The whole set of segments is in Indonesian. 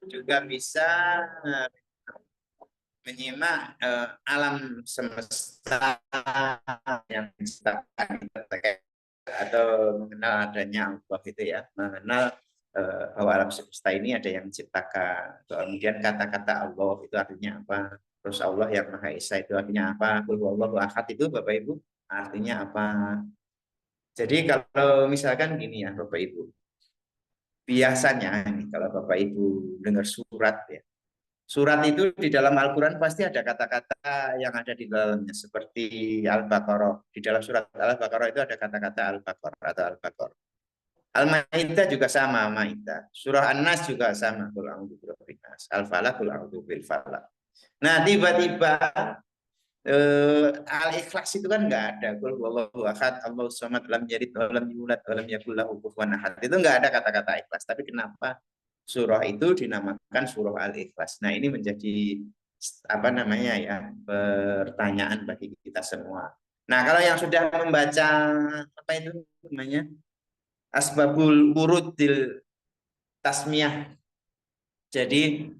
juga bisa menyimak alam semesta yang diciptakan atau mengenal adanya Allah itu ya, mengenal bahwa alam semesta ini ada yang menciptakan. Kemudian kata-kata Allah itu artinya apa? Terus Allah yang Maha Esa itu artinya apa? Qul huwallahu ahad itu Bapak Ibu artinya apa? Jadi kalau misalkan gini ya Bapak Ibu, biasanya kalau Bapak Ibu dengar surat ya, surat itu di dalam Al-Quran pasti ada kata-kata yang ada di dalamnya seperti Al-Baqarah. Di dalam surat Al-Baqarah itu ada kata-kata Al-Baqarah atau Al-Baqarah. Al-Maidah juga sama, Maidah. Surah An-Nas juga sama, Qul a'udzu birabbin nas. Al-Falaq, Qul a'udzu bil falaq. Nah, tiba-tiba Al-Ikhlas itu kan nggak ada. Qul huwallahu ahad, Allahus samad, lam yalid wa lam yulad wa lam yakul lahu kufuwan ahad. Itu nggak ada kata-kata ikhlas. Tapi kenapa surah itu dinamakan surah Al-Ikhlas? Nah, ini menjadi apa namanya ya, pertanyaan bagi kita semua. Nah, kalau yang sudah membaca apa itu namanya? Asbabul wurudil tasmiyah. Jadi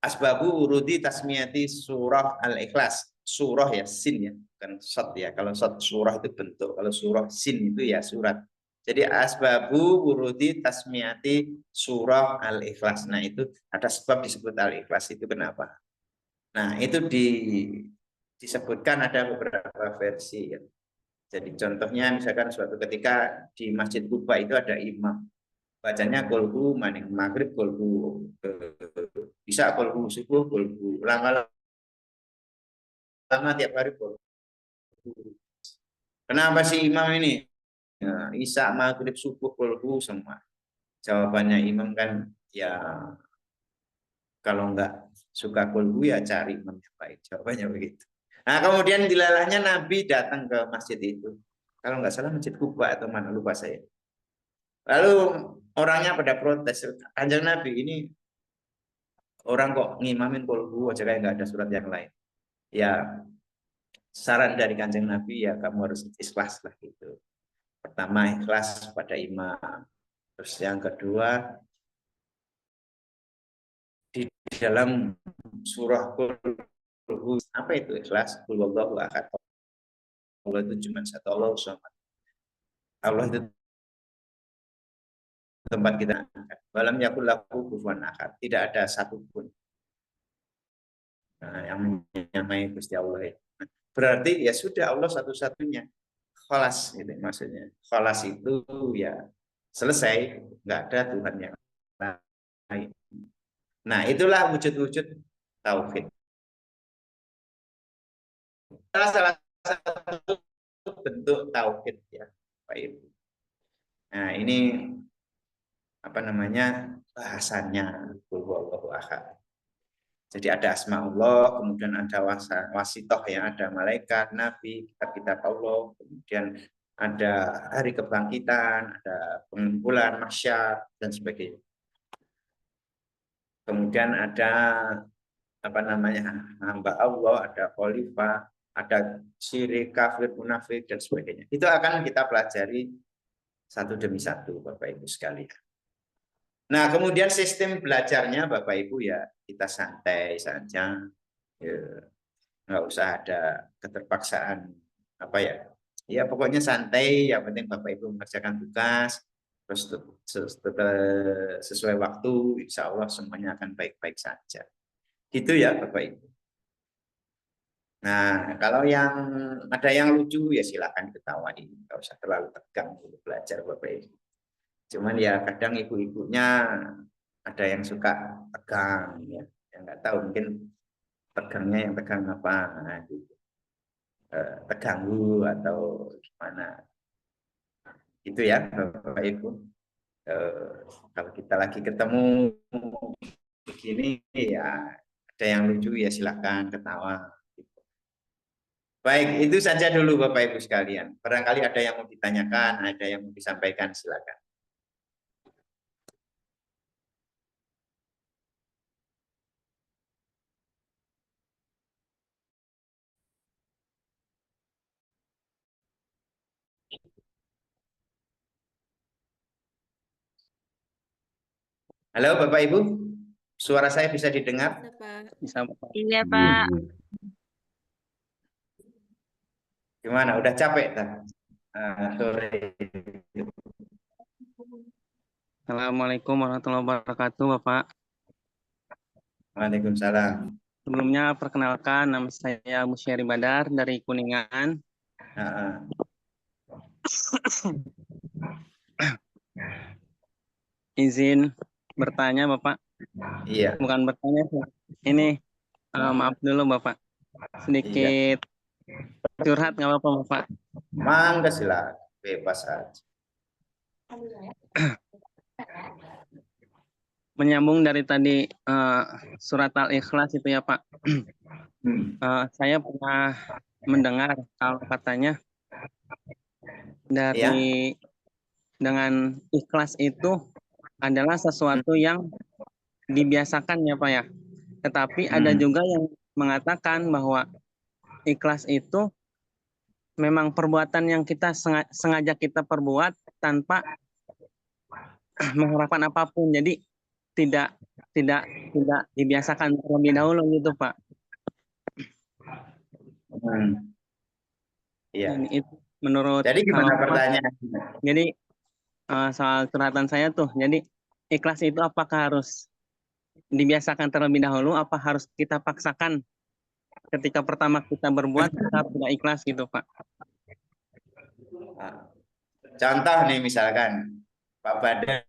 asbabu urudi tasmiyati surah Al-Ikhlas. Surah ya, sin ya, bukan sot ya. Kalau sot surah itu bentuk, kalau surah sin itu ya surat. Jadi asbabu urudi tasmiyati surah Al-Ikhlas. Nah, itu ada sebab disebut Al-Ikhlas itu kenapa? Nah, itu disebutkan ada beberapa versi ya. Jadi contohnya misalkan suatu ketika di Masjid Kuba itu ada imam bacanya kolbu maning maghrib kolbu bisa kolbu subuh kolbu lama-lama tiap hari kolbu. Kenapa sih imam ini ya, isa maghrib subuh kolbu semua? Jawabannya imam kan ya kalau nggak suka kolbu ya cari imam yang baik. Jawabannya begitu. Nah kemudian dilalahnya Nabi datang ke masjid itu. Kalau nggak salah masjid Kuba atau mana lupa saya. Lalu orangnya pada protes. Kanjeng Nabi ini orang kok ngimamin kolbu aja kayak nggak ada surat yang lain. Ya saran dari kanjeng Nabi ya kamu harus ikhlas lah gitu. Pertama ikhlas pada imam. Terus yang kedua di dalam surah Qul apa itu ikhlas? Qul wallahu ahad. Allah itu cuma satu Allah sama. Allah itu tempat kita angkat. Walam yakul lahu kufuwan ahad. Tidak ada satupun yang menyamai Gusti Allah. Berarti ya sudah Allah satu-satunya. Kholas gitu maksudnya. Kholas itu ya selesai, nggak ada Tuhan yang lain. Nah, itulah wujud-wujud tauhid. Salah satu bentuk tauhid ya, Pak Ibu. Nah, ini apa namanya bahasannya Allahu Ahad. Jadi ada asma Allah, kemudian ada wasitoh yang ada malaikat, nabi, kitab-kitab Allah, kemudian ada hari kebangkitan, ada pengumpulan, mahsyar dan sebagainya. Kemudian ada apa namanya hamba Allah, ada khalifah, ada syirik, kafir, munafik dan sebagainya. Itu akan kita pelajari satu demi satu, Bapak Ibu sekalian. Nah, kemudian sistem belajarnya Bapak Ibu ya kita santai saja, ya, nggak usah ada keterpaksaan apa ya. Ya pokoknya santai, yang penting Bapak Ibu mengerjakan tugas, terus sesuai waktu, insya Allah semuanya akan baik-baik saja. Gitu ya Bapak Ibu. Nah, kalau yang ada yang lucu ya silakan ketawain, nggak usah terlalu tegang untuk belajar Bapak Ibu. Cuman ya kadang ibu-ibunya ada yang suka tegang ya, yang nggak tahu mungkin tegangnya yang tegang apa, nah, gitu. Terganggu atau gimana. Itu ya Bapak Ibu. Eh, Kalau kita lagi ketemu begini ya ada yang lucu ya silakan ketawa. Baik, itu saja dulu Bapak Ibu sekalian. Barangkali ada yang mau ditanyakan, ada yang mau disampaikan, silakan. Halo Bapak Ibu. Suara saya bisa didengar? Bisa, Pak. Iya, Pak. Gimana? Udah capek tak? Sore. Assalamualaikum warahmatullahi wabarakatuh, Bapak. Waalaikumsalam. Sebelumnya perkenalkan, nama saya Musyari Badar dari Kuningan. Ah, Izin bertanya, Bapak. iya, Bukan bertanya sih. Ini maaf dulu, Bapak. iya. Sedikit curhat nggak apa-apa, Bapak. Mangga silakan, bebas aja. Menyambung dari tadi surat Al-Ikhlas itu ya, Pak. Saya pernah mendengar kalau katanya dari dengan ikhlas itu adalah sesuatu yang dibiasakan ya, Pak ya. Tetapi ada juga yang mengatakan bahwa ikhlas itu memang perbuatan yang kita sengaja kita perbuat tanpa mengharapkan apapun. Jadi tidak dibiasakan terlebih dahulu gitu, Pak. Iya. Dan itu menurut Jadi gimana pertanyaan? Jadi soal curhatan saya tuh, jadi ikhlas itu apakah harus dibiasakan terlebih dahulu, apa harus kita paksakan ketika pertama kita berbuat kita tidak ikhlas gitu, Pak? Contoh nih misalkan Pak Badar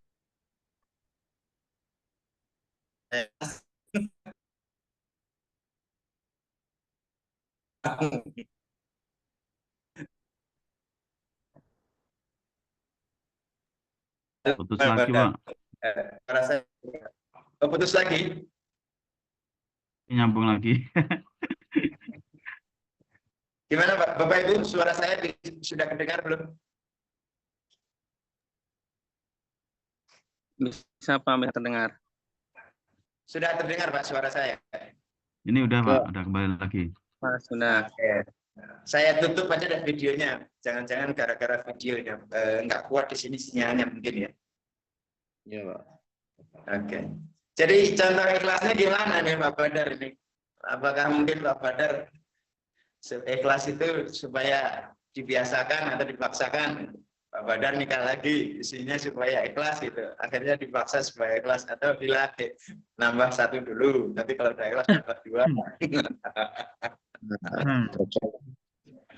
Putus lagi, Pak. Rasa putus lagi. Nyambung lagi. Gimana Pak? Bapak Ibu, suara saya sudah kedengar belum? Bisa Pak terdengar? Sudah terdengar Pak suara saya? Ini udah Pak, udah kembali lagi. Pak, sudah. Oke. Saya tutup aja dah videonya. Jangan-jangan gara-gara videonya nggak kuat di sini sinyalnya mungkin ya. Iya Pak. Oke. Jadi contoh ikhlasnya gimana nih Pak Badar ini? Apakah mungkin Pak Badar ikhlas itu supaya dibiasakan atau dipaksakan? Pak Badar nikah lagi, isinya supaya ikhlas gitu. Akhirnya dipaksa supaya ikhlas atau dilatih nambah satu dulu. Tapi kalau udah ikhlas nambah dua.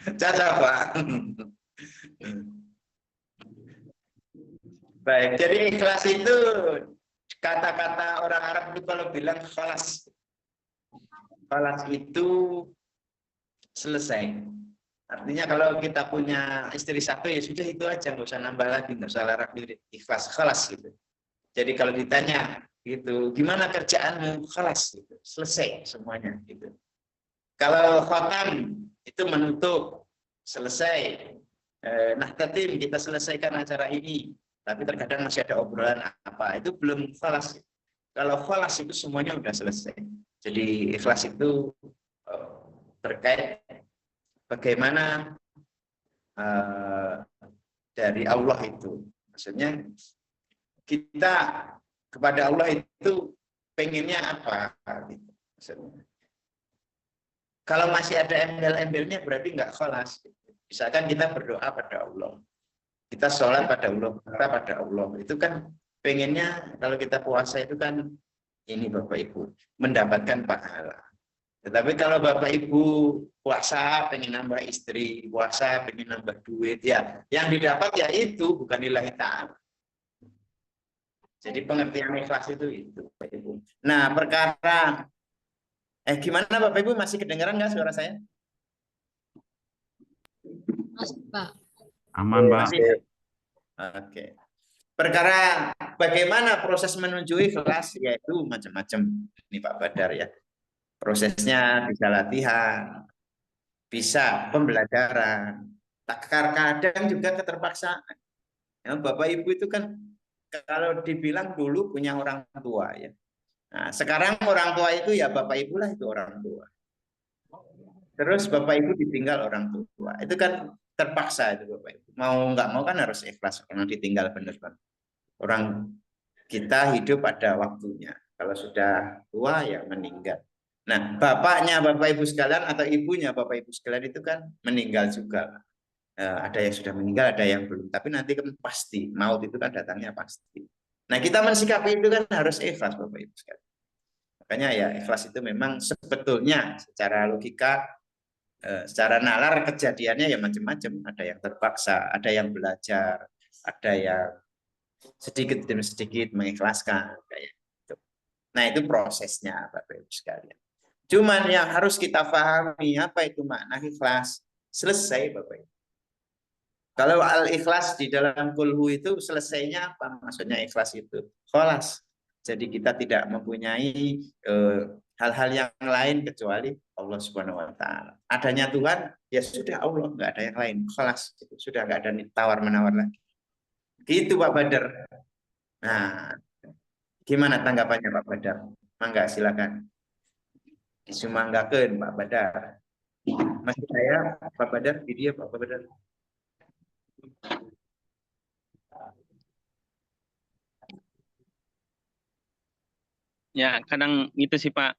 Cocok Pak. Baik, jadi ikhlas itu kata-kata orang Arab itu kalau bilang khalas. Khalas itu selesai. Artinya kalau kita punya istri satu ya sudah itu aja, nggak usah nambah lagi, nggak usah larang diri, ikhlas, khalas gitu. Jadi kalau ditanya gitu, gimana kerjaanmu, khalas gitu, selesai semuanya gitu. Kalau khatam itu menutup, selesai. Nah, tatim kita selesaikan acara ini, tapi terkadang masih ada obrolan apa, itu belum khalas. Kalau khalas itu semuanya udah selesai. Jadi ikhlas itu terkait bagaimana dari Allah itu. Maksudnya kita kepada Allah itu pengennya apa? Gitu. Maksudnya. Kalau masih ada embel-embelnya berarti nggak khalas. Misalkan kita berdoa pada Allah. Kita sholat pada Allah, kita pada Allah. Itu kan pengennya kalau kita puasa itu kan ini Bapak Ibu, mendapatkan pahala. Tetapi kalau Bapak Ibu puasa pengen nambah istri, puasa pengen nambah duit, ya yang didapat ya itu bukan lillahi ta'ala. Jadi pengertian ikhlas itu Bapak Ibu. Nah perkara gimana Bapak Ibu, masih kedengaran nggak suara saya? Masih Pak. Aman Pak. Masih. Oke. Perkara bagaimana proses menuju ikhlas yaitu macam-macam. Ini Pak Badar ya. Prosesnya bisa latihan, bisa pembelajaran, kadang juga keterpaksaan. Ya, Bapak Ibu itu kan kalau dibilang dulu punya orang tua ya. Nah, sekarang orang tua itu ya Bapak Ibu lah itu orang tua. Terus Bapak Ibu ditinggal orang tua. Itu kan terpaksa itu Bapak Ibu. Mau nggak mau kan harus ikhlas karena ditinggal benar-benar. Orang kita hidup pada waktunya. Kalau sudah tua ya meninggal. Nah, bapaknya Bapak Ibu sekalian atau ibunya Bapak Ibu sekalian itu kan meninggal juga. Ada yang sudah meninggal, ada yang belum. Tapi nanti kan pasti, maut itu kan datangnya pasti. Nah, kita mensikapi itu kan harus ikhlas Bapak Ibu sekalian. Makanya ya ikhlas itu memang sebetulnya secara logika, secara nalar kejadiannya ya macam-macam. Ada yang terpaksa, ada yang belajar, ada yang sedikit demi sedikit mengikhlaskan kayak gitu. Nah, itu prosesnya Bapak Ibu sekalian. Cuman yang harus kita pahami apa itu makna ikhlas. Selesai Bapak Ibu. Kalau al-ikhlas di dalam kulhu itu selesainya apa? Maksudnya ikhlas itu kholas. Jadi kita tidak mempunyai hal-hal yang lain kecuali Allah Subhanahu wa taala. Adanya Tuhan, ya sudah Allah, nggak ada yang lain. Kholas, sudah nggak ada tawar menawar lagi. Gitu Pak Badar. Nah, gimana tanggapannya Pak Badar? Mangga silakan. Disumanggakeun Pak Badar. Masih saya Pak Badar, video Pak Badar. Ya, kadang itu sih Pak.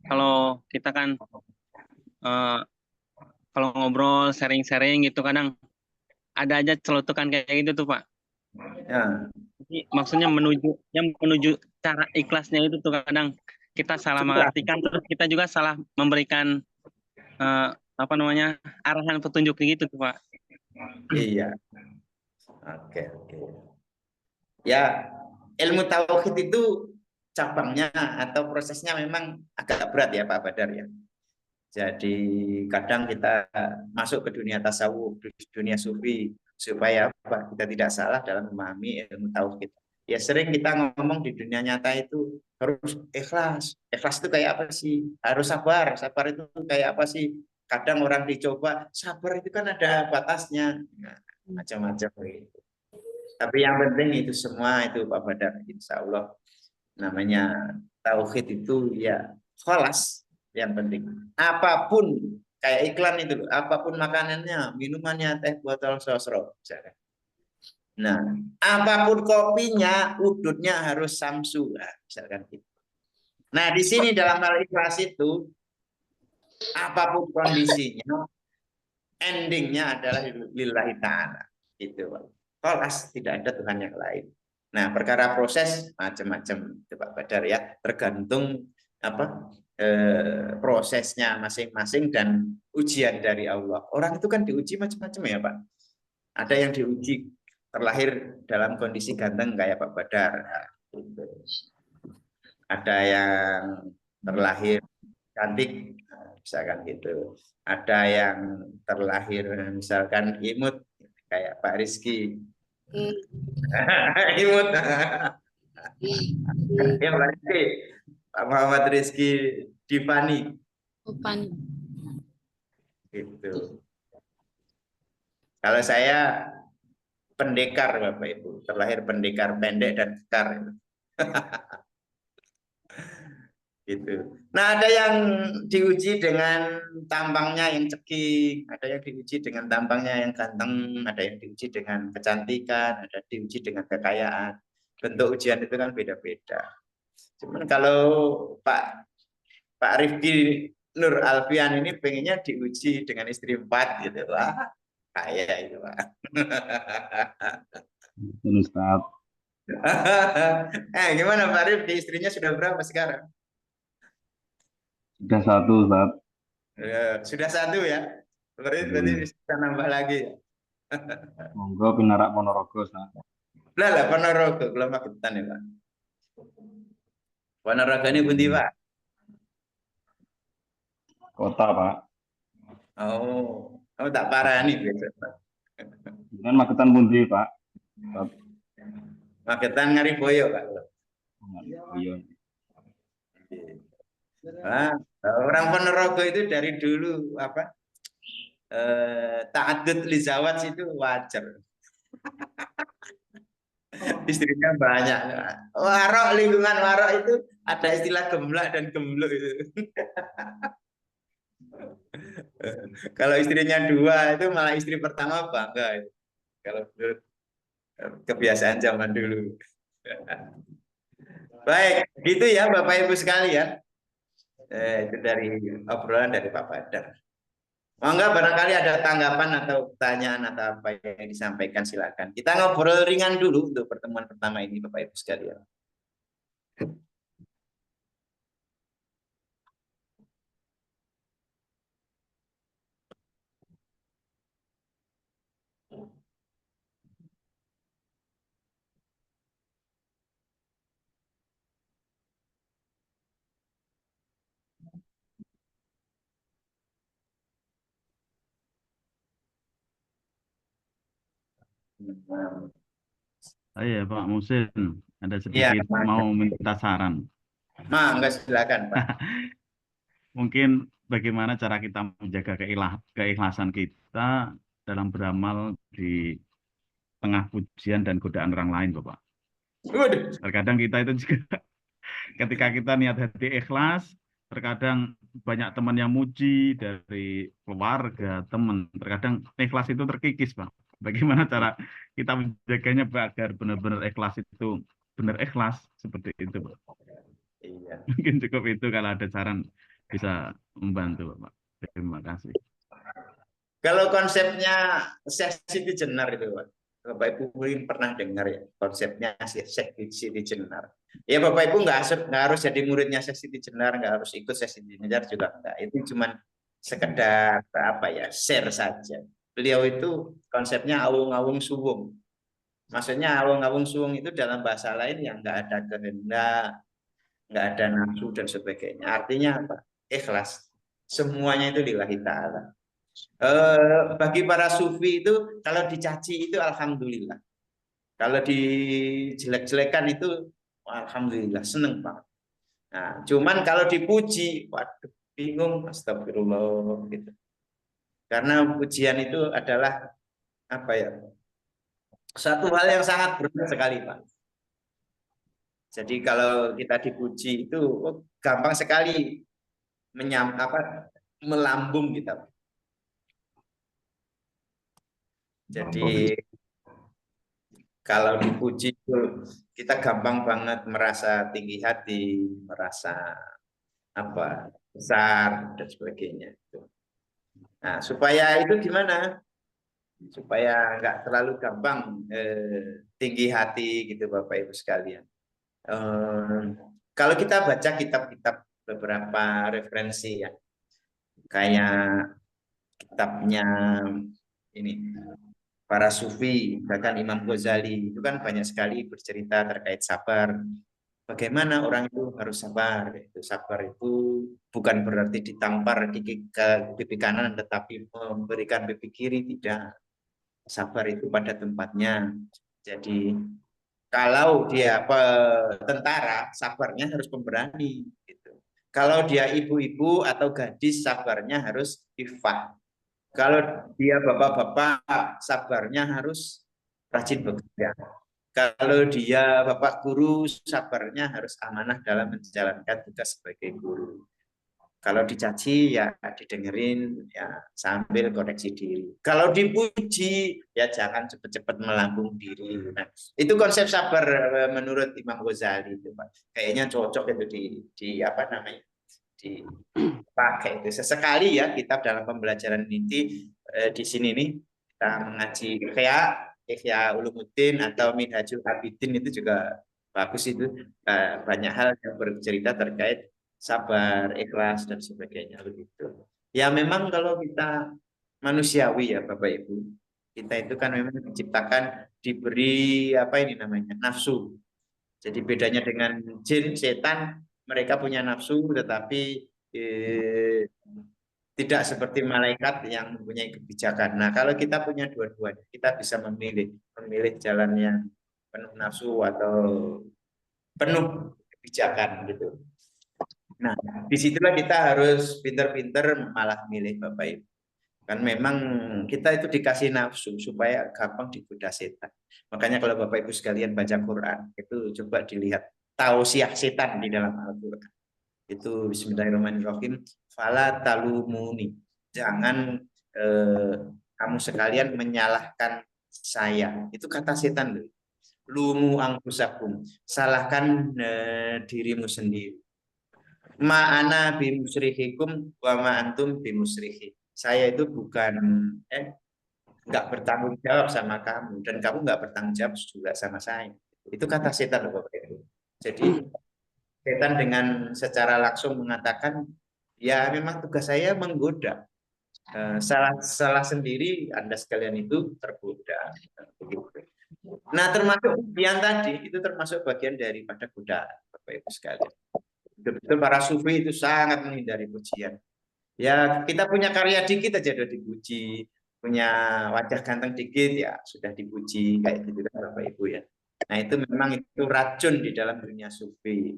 Kalau kita kan kalau ngobrol, sharing-sharing gitu kadang ada aja celotukan kayak gitu tuh Pak. Ya. Jadi, maksudnya menuju cara ikhlasnya itu tuh kadang kita salah mengartikan, terus kita juga salah memberikan apa namanya arahan petunjuk gitu tuh Pak. Iya. Oke. Ya, ilmu tauhid itu cabangnya atau prosesnya memang agak berat ya Pak Badar ya. Jadi kadang kita masuk ke dunia tasawuf, dunia sufi supaya apa? Kita tidak salah dalam memahami ilmu tauhid. Ya sering kita ngomong di dunia nyata itu harus ikhlas. Ikhlas itu kayak apa sih? Harus sabar. Sabar itu kayak apa sih? Kadang orang dicoba, sabar itu kan ada batasnya. Nah, macam-macam gitu. Tapi yang penting itu semua itu Pak Badar, insya Allah namanya tauhid itu ya kholas yang penting. Apapun kayak iklan itu, apapun makanannya, minumannya teh botol sosro. Nah, apapun kopinya, udutnya harus samsu, misalkan gitu. Nah, di sini dalam hal ikhlas itu, apapun kondisinya, endingnya adalah lillahi ta'ala. Gitu, Pak. Kholas, tidak ada Tuhan yang lain. Nah, perkara proses macam-macam, Pak Badar ya, tergantung apa prosesnya masing-masing dan ujian dari Allah. Orang itu kan diuji macam-macam ya, Pak. Ada yang diuji terlahir dalam kondisi ganteng kayak Pak Badar. Ada yang terlahir cantik, misalkan gitu. Ada yang terlahir misalkan imut kayak Pak Rizky. Imut. Ya Pak Rizky, Pak Muhammad Rizky Divani. Gitu. Kalau saya pendekar Bapak Ibu, terlahir pendekar pendek dan kekar. Gitu. Nah, ada yang diuji dengan tampangnya yang cekik, ada yang diuji dengan tampangnya yang ganteng, ada yang diuji dengan kecantikan, ada diuji dengan kekayaan. Bentuk ujian itu kan beda-beda. Cuman kalau Pak Rifki Nur Alfian ini pengennya diuji dengan istri 4 gitu lah. Kayak itu Pak. Ustaz. Gimana Pak Rifki, istrinya sudah berapa sekarang? Sudah 1 Ustaz. Sudah 1 ya. Berarti bisa nambah lagi ya. Monggo pinarak Ponorogo Ustaz. Lah Ponorogo, belum Magetan ya Pak. Ponorogo ini pundi Pak? Kota Pak. Oh, tak parah nih biasa Pak. Dengan Magetan pundi Pak? Magetan Ngariboyo Pak. Iya. Orang Ponorogo itu dari dulu apa? Ta'adud lizawat itu wajar. Istrinya banyak. Warok, lingkungan warok itu ada istilah gemblak dan gembluk itu. Kalau istrinya 2 itu malah istri pertama bangga itu. Kalau menurut kebiasaan zaman dulu. Baik, gitu ya Bapak Ibu sekalian. Itu dari obrolan dari Pak Badar. Mangga barangkali ada tanggapan atau pertanyaan atau apa yang disampaikan silakan. Kita ngobrol ringan dulu untuk pertemuan pertama ini Bapak Ibu sekalian. Iya Pak Musin, ada Iya, sedikit mau minta saran. mangga silakan Pak. Mungkin bagaimana cara kita menjaga keikhlasan kita dalam beramal di tengah pujian dan godaan orang lain, Bapak. Waduh. Terkadang kita itu juga ketika kita niat hati ikhlas, terkadang banyak teman yang muji dari keluarga, teman. Terkadang ikhlas itu terkikis, Pak. Bagaimana cara kita menjaganya Pak, agar benar-benar ikhlas itu benar ikhlas seperti itu, Pak. Iya. Mungkin cukup itu, kalau ada saran bisa membantu, Bapak. Terima kasih. Kalau konsepnya Siti Jenar itu Pak. Bapak Ibu mungkin pernah dengar ya konsepnya Siti Jenar. Ya Bapak Ibu nggak harus jadi muridnya Siti Jenar, nggak harus ikut Siti Jenar juga enggak. Itu cuma sekedar apa ya, share saja. Beliau itu konsepnya awung-awung suwung. Maksudnya awung-awung suwung itu dalam bahasa lain yang nggak ada kehendak, nggak ada nafsu dan sebagainya. Artinya apa? Ikhlas. Semuanya itu lillahi ta'ala. Bagi para sufi itu kalau dicaci itu alhamdulillah. Kalau dijelek-jelekan itu alhamdulillah, seneng banget. Nah, cuman kalau dipuji, waduh, bingung, astagfirullah gitu. Karena pujian itu adalah apa ya? Satu hal yang sangat berat sekali, Pak. Jadi kalau kita dipuji itu gampang sekali melambung kita. Jadi kalau dipuji itu kita gampang banget merasa tinggi hati, merasa apa besar dan sebagainya. Nah, supaya itu gimana? Supaya nggak terlalu gampang tinggi hati gitu Bapak Ibu sekalian. Kalau kita baca kitab-kitab beberapa referensi ya, kayak kitabnya ini para sufi, bahkan Imam Ghazali itu kan banyak sekali bercerita terkait sabar. Bagaimana orang itu harus sabar? Sabar itu bukan berarti ditampar ke pipi kanan, tetapi memberikan pipi kiri, tidak. Sabar itu pada tempatnya. Jadi kalau dia tentara, sabarnya harus pemberani. Gitu. Kalau dia ibu-ibu atau gadis, sabarnya harus ifah. Kalau dia bapak-bapak, sabarnya harus rajin bekerja. Kalau dia bapak guru, sabarnya harus amanah dalam menjalankan tugas sebagai guru. Kalau dicaci ya didengerin ya sambil koreksi diri. Kalau dipuji ya jangan cepat-cepat melambung diri. Nah, itu konsep sabar menurut Imam Ghazali itu, Pak. Kayaknya cocok itu di apa namanya? Dipakai itu sesekali ya kitab dalam pembelajaran inti di sini nih kita mengaji Ihya Ulumuddin atau Minhajul Abidin itu juga bagus itu banyak hal yang bercerita terkait sabar, ikhlas dan sebagainya begitu. Ya memang kalau kita manusiawi ya Bapak Ibu, kita itu kan memang diciptakan diberi apa ini namanya nafsu. Jadi bedanya dengan jin, setan, mereka punya nafsu tetapi tidak seperti malaikat yang mempunyai kebijakan. Nah, kalau kita punya dua-duanya, kita bisa memilih jalan yang penuh nafsu atau penuh kebijakan gitu. Nah, disitulah kita harus pinter-pinter malah milih Bapak Ibu. Kan memang kita itu dikasih nafsu supaya gampang digoda setan. Makanya kalau Bapak Ibu sekalian baca Quran, itu coba dilihat tausiah setan di dalam Al-Quran. Itu Bismillahirrahmanirrahim. Fala talumuni. Jangan kamu sekalian menyalahkan saya. Itu kata setan loh. lumu angkusakum, salahkan dirimu sendiri. Ma'ana bimusrihikum wa ma antum bimusrihi. Saya itu bukan nggak bertanggung jawab sama kamu dan kamu nggak bertanggung jawab juga sama saya. Itu kata setan loh Bapak Ibu. Jadi setan dengan secara langsung mengatakan ya memang tugas saya menggoda. Salah sendiri Anda sekalian itu tergoda. Nah termasuk yang tadi itu termasuk bagian daripada godaan Bapak Ibu sekalian. Betul-betul para sufi itu sangat menghindari pujian. Ya kita punya karya dikit aja udah dipuji, punya wajah ganteng dikit ya sudah dipuji kayak gitu kan Bapak Ibu ya. Nah itu memang itu racun di dalam dunia sufi.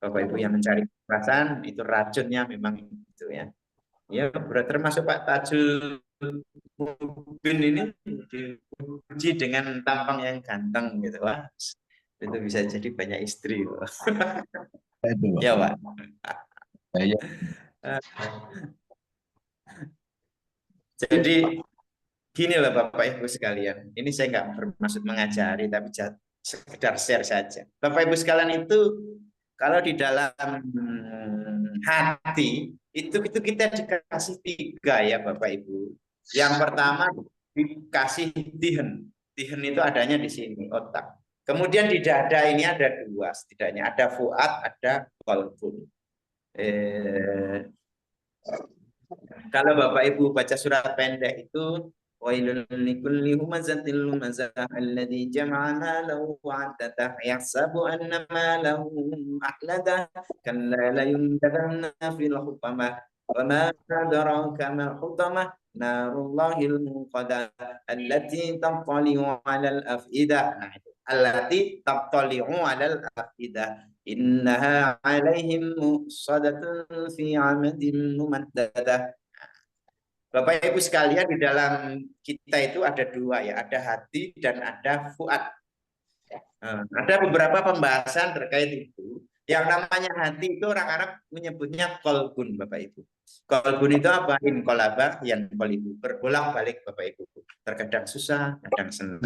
Bapak Ibu yang mencari perasaan itu racunnya memang itu ya. Ya termasuk Pak Tajul Mubin ini dipuji dengan tampang yang ganteng gitu. Wah, itu bisa jadi banyak istri. Ya Pak. Saya Jadi gini loh Bapak Ibu sekalian, ini saya nggak bermaksud mengajari, tapi sekedar share saja. Bapak Ibu sekalian itu kalau di dalam hati itu kita dikasih 3 ya Bapak Ibu. Yang pertama dikasih tihen. Tihen itu adanya di sini otak. Kemudian di dada ini ada 2 setidaknya, ada fuad, ada qalbun. Kalau Bapak Ibu baca surat pendek itu wailul likulli humazatil lumazah alladzi jama'a malahu wa 'addada yahsabu anna malahu ahlada kalla la yunbadanna fil hutamah wa ma adraka mal hutamah narullahil muqadah allati tattali'u 'alal afidah. Nah itu allati tattali'u 'alal afidah innaha 'alaihim musadatun fi 'amadin mumaddadah. Bapak Ibu sekalian di dalam kita itu ada 2 ya, ada hati dan ada fuad. Ada beberapa pembahasan terkait itu. Yang namanya hati itu orang Arab menyebutnya kolbun Bapak Ibu. Kolbun itu apa? Inqalaba yang qalibu, berbolak-balik Bapak Ibu. Terkadang susah, kadang senang.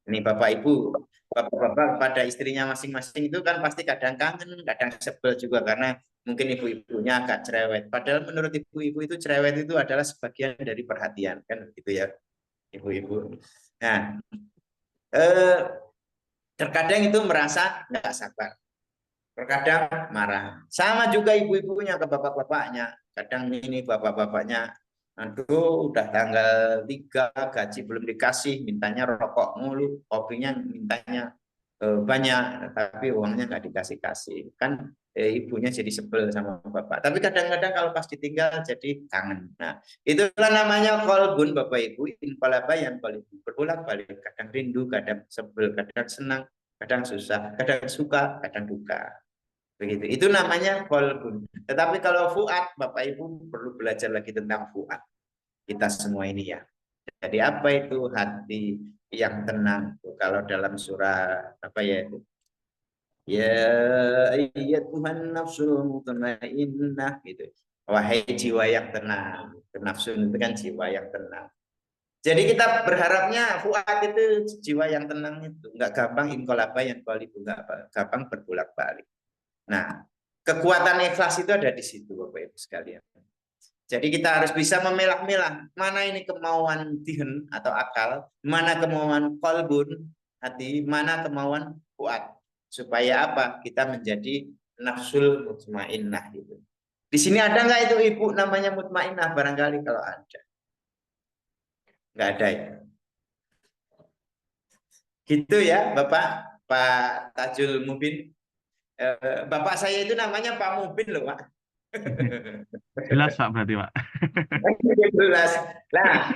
Ini Bapak Ibu, Bapak-bapak pada istrinya masing-masing itu kan pasti kadang kangen, kadang sebel juga karena mungkin ibu-ibunya agak cerewet. Padahal menurut ibu-ibu itu cerewet itu adalah sebagian dari perhatian kan gitu ya ibu-ibu. Nah, terkadang itu merasa nggak sabar, terkadang marah. Sama juga ibu-ibunya ke bapak-bapaknya. Kadang ini bapak-bapaknya, aduh udah tanggal 3 gaji belum dikasih, mintanya rokok mulu, kopinya mintanya banyak, tapi uangnya nggak dikasih-kasih. Kan ibunya jadi sebel sama bapak. Tapi kadang-kadang kalau pas ditinggal jadi kangen. Nah, itulah namanya kolbun Bapak Ibu. Inqalaba yang berbolak-balik. Kadang rindu, kadang sebel, kadang senang, kadang susah, kadang suka, kadang duka. Begitu. Itu namanya kolbun. Tetapi kalau fuad, Bapak Ibu perlu belajar lagi tentang fuad. Kita semua ini ya. Jadi apa itu hati yang tenang? Kalau dalam surah apa ya itu? Ya ayyatuhan nafsul mutmainnah gitu. Wahai jiwa yang tenang. Nafsu itu kan jiwa yang tenang. Jadi kita berharapnya fuad itu jiwa yang tenang itu nggak gampang inqalaba yang qalibu, nggak gampang berbolak-balik. Nah, kekuatan ikhlas itu ada di situ Bapak Ibu sekalian. Jadi kita harus bisa memilah-milah mana ini kemauan dihen atau akal, mana kemauan kolbun hati, mana kemauan fuad. Supaya apa? Kita menjadi nafsul mutmainnah gitu. Di sini ada nggak itu ibu namanya mutmainnah? Barangkali kalau ada. Nggak ada ya. Gitu ya Bapak, Pak Tajul Mubin. Bapak saya itu namanya Pak Mubin loh Pak. Jelas Pak berarti Pak. Jelas. Nah,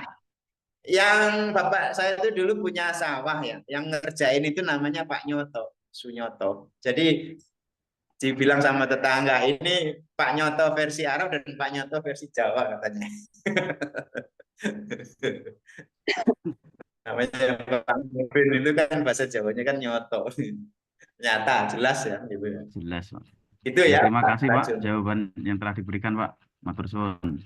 yang bapak saya itu dulu punya sawah ya, yang ngerjain itu namanya Pak Nyoto, Sunyoto. Jadi dibilang sama tetangga ini Pak Nyoto versi Arab dan Pak Nyoto versi Jawa katanya. Namanya Pak Mubin itu kan bahasa Jawanya kan Nyoto. Nyata, jelas ya. Gitu. Jelas Pak. Itu ya. Terima kasih Pak Tajul. jawaban yang telah diberikan Pak. Matur suwun.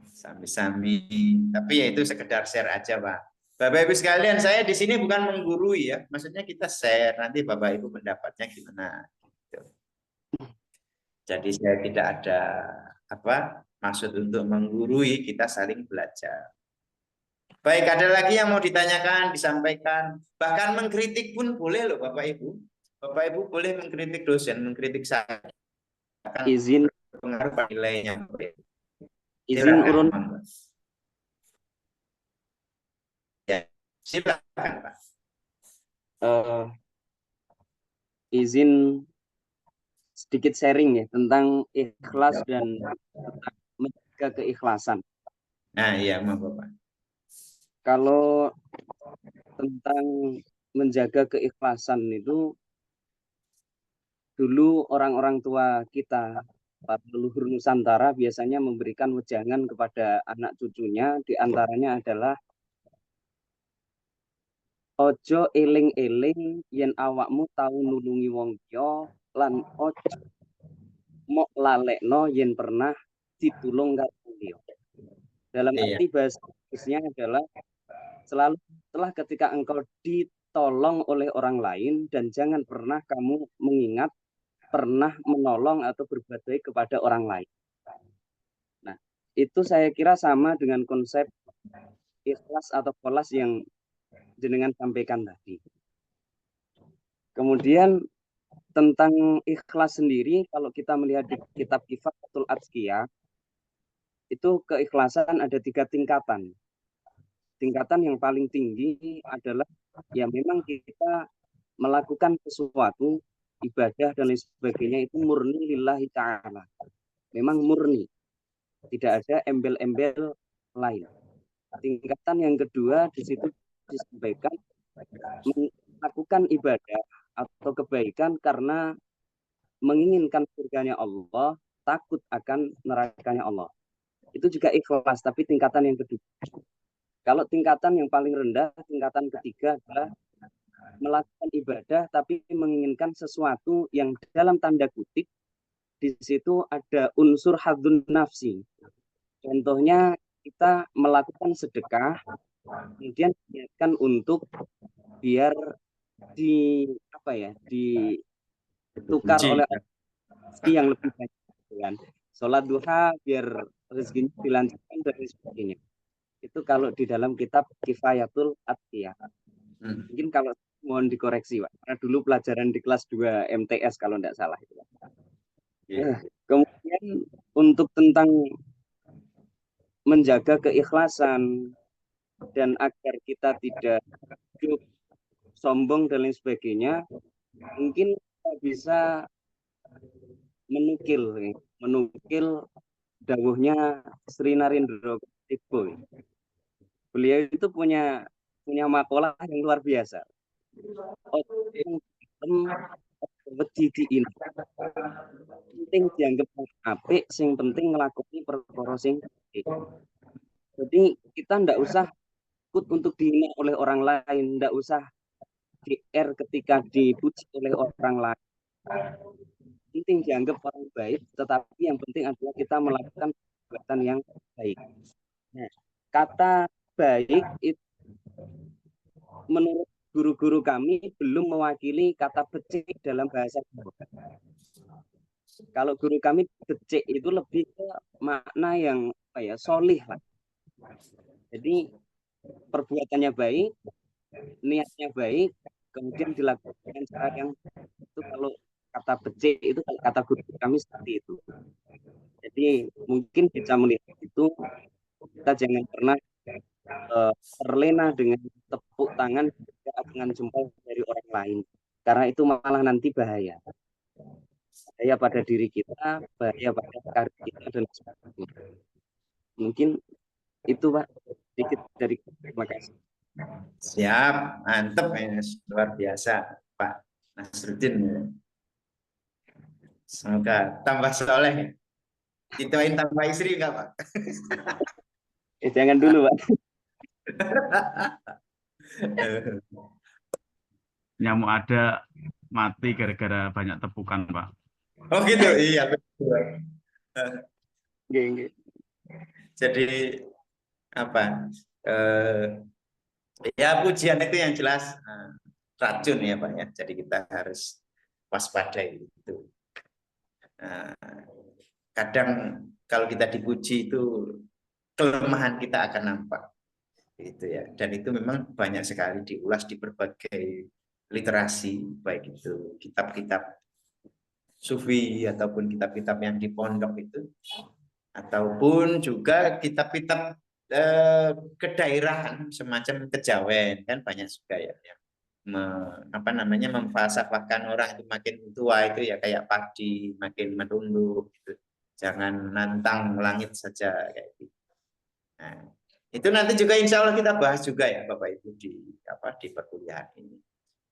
Sami-sami. Tapi ya itu sekedar share aja Pak. Bapak Ibu sekalian, saya di sini bukan menggurui ya. Maksudnya kita share, nanti Bapak Ibu pendapatnya gimana. Gitu. Jadi saya tidak ada maksud untuk menggurui, kita saling belajar. Baik, ada lagi yang mau ditanyakan, disampaikan. Bahkan mengkritik pun boleh loh Bapak Ibu. Bapak Ibu boleh mengkritik dosen, mengkritik saya. Izin Pengaruh nilainya. izin Silakan, urun monggo. Ya, silakan Pak. eh, izin sedikit sharing ya tentang ikhlas dan tentang menjaga keikhlasan. Nah, iya monggo Pak. Kalau tentang menjaga keikhlasan itu dulu orang-orang tua kita, para leluhur Nusantara biasanya memberikan wejangan kepada anak cucunya, diantaranya adalah ojo eling-eling yen awakmu tau nulungi wong liya lan ojo mok lalekno yen pernah ditulung karo wong liya. Dalam Iya. arti bahasa Inggrisnya adalah selalu setelah ketika engkau ditolong oleh orang lain dan jangan pernah kamu mengingat pernah menolong atau berbuat baik kepada orang lain. Nah, itu saya kira sama dengan konsep ikhlas atau kholas yang jenengan sampaikan tadi. Kemudian tentang ikhlas sendiri, kalau kita melihat di kitab Kifatul Atqiyah, itu keikhlasan ada 3 tingkatan. Tingkatan yang paling tinggi adalah ya memang kita melakukan sesuatu, ibadah dan lain sebagainya itu murni lillahi ta'ala. Memang murni. Tidak ada embel-embel lain. Tingkatan yang kedua di situ disampaikan melakukan ibadah atau kebaikan karena menginginkan surganya Allah, takut akan nerakanya Allah. Itu juga ikhlas, tapi tingkatan yang kedua. Kalau tingkatan yang paling rendah, tingkatan ketiga adalah melakukan ibadah tapi menginginkan sesuatu yang dalam tanda kutip di situ ada unsur hadzun nafsi. Contohnya kita melakukan sedekah, kemudian niatkan untuk biar ditukar oleh rezeki yang lebih banyak, kan? Sholat duha biar rezekinya dilancarkan dan sebagainya. Itu kalau di dalam kitab Kifayatul Atqiyah. Mungkin kalau mohon dikoreksi, Pak. Karena dulu pelajaran di kelas 2 MTS kalau tidak salah. Kemudian untuk tentang menjaga keikhlasan dan agar kita tidak hidup sombong dan lain sebagainya, mungkin kita bisa menukil dawuhnya Sri Narendra Ibo. Beliau itu punya makalah yang luar biasa. Penting dianggap apik, sing penting nglakoni perkara sing apik. Jadi kita ndak usah takut untuk dihina oleh orang lain, ndak usah GR ketika dipuji oleh orang lain. Penting dianggap orang baik, tetapi yang penting adalah kita melakukan perbuatan yang baik. Nah, kata baik itu menurut guru-guru kami belum mewakili kata becik dalam bahasa Jawa. Kalau guru kami becik itu lebih ke makna yang solih lah. Jadi perbuatannya baik, niatnya baik, kemudian dilakukan dengan cara yang itu. Kalau kata becik itu kata guru kami seperti itu. Jadi mungkin bisa melihat itu, kita jangan pernah terlena dengan tepuk tangan dengan jempol dari orang lain, karena itu malah nanti bahaya pada diri kita, bahaya pada karir kita dan sebagainya. Mungkin itu Pak sedikit dari terima kasih. Siap, mantep ya, luar biasa Pak Nasruddin. Semoga tambah soleh. Dituain tambah istri enggak Pak? Jangan dulu Pak. Nyamuk ada mati gara-gara banyak tepukan, Pak. Oh gitu, iya betul. Nggih. Jadi apa? Ya, pujian itu yang jelas racun ya Pak ya. Jadi kita harus waspada itu. Kadang kalau kita dipuji itu kelemahan kita akan nampak gitu ya. Dan itu memang banyak sekali diulas di berbagai literasi, baik itu kitab-kitab sufi ataupun kitab-kitab yang di pondok itu, ataupun juga kitab-kitab kedaerahan semacam kejawen, kan banyak juga ya yang memfalsafahkan orang itu makin tua itu ya kayak padi makin merunduk gitu. Jangan nantang langit saja kayak gitu. Nah, itu nanti juga insya Allah kita bahas juga ya Bapak Ibu di perkuliahan ini.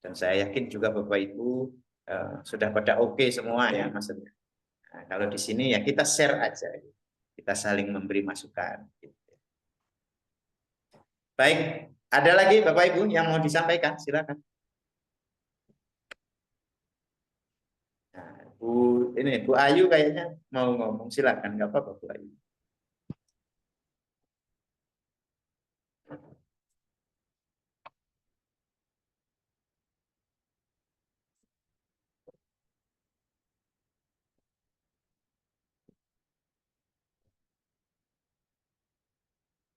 Dan saya yakin juga Bapak Ibu sudah pada oke semua ya maksudnya. Nah, kalau di sini ya kita share aja, kita saling memberi masukan. Gitu. Baik, ada lagi Bapak Ibu yang mau disampaikan, silakan. Nah, Bu Ayu kayaknya mau ngomong, silakan, nggak apa-apa Bu Ayu.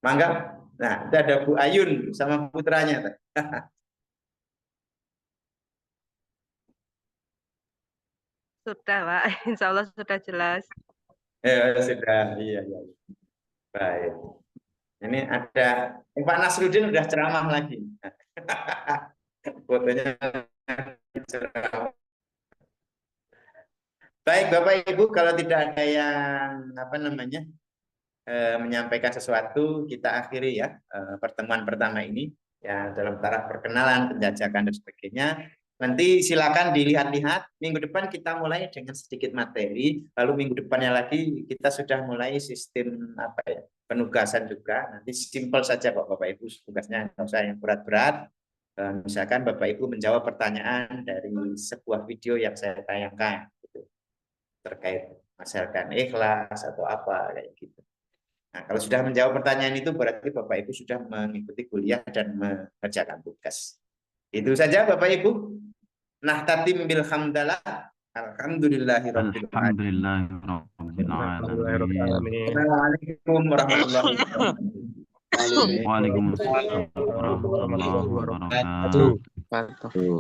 Mangga. Nah, itu ada Bu Ayun sama putranya. Sudah, Pak. Insya Allah sudah jelas. Ya, sudah. Iya. Baik. Ini ada Pak Nasruddin udah ceramah lagi. Fotonya ceramah. Baik, Bapak Ibu, kalau tidak ada yang menyampaikan sesuatu, kita akhiri ya pertemuan pertama ini ya dalam taraf perkenalan, penjajakan dan sebagainya. Nanti silakan dilihat-lihat. Minggu depan kita mulai dengan sedikit materi, lalu minggu depannya lagi kita sudah mulai sistem penugasan juga. Nanti simpel saja kok Bapak Ibu, tugasnya nggak usah yang berat-berat. Misalkan Bapak Ibu menjawab pertanyaan dari sebuah video yang saya tayangkan gitu, terkait misalkan ikhlas atau apa kayak gitu. Nah, kalau sudah menjawab pertanyaan itu berarti Bapak Ibu sudah mengikuti kuliah dan mengerjakan tugas. Itu saja Bapak Ibu. Nahtatim bil hamdalah. Alhamdulillahirabbil alamin. Assalamualaikum warahmatullahi wabarakatuh. Waalaikumsalam warahmatullahi wabarakatuh.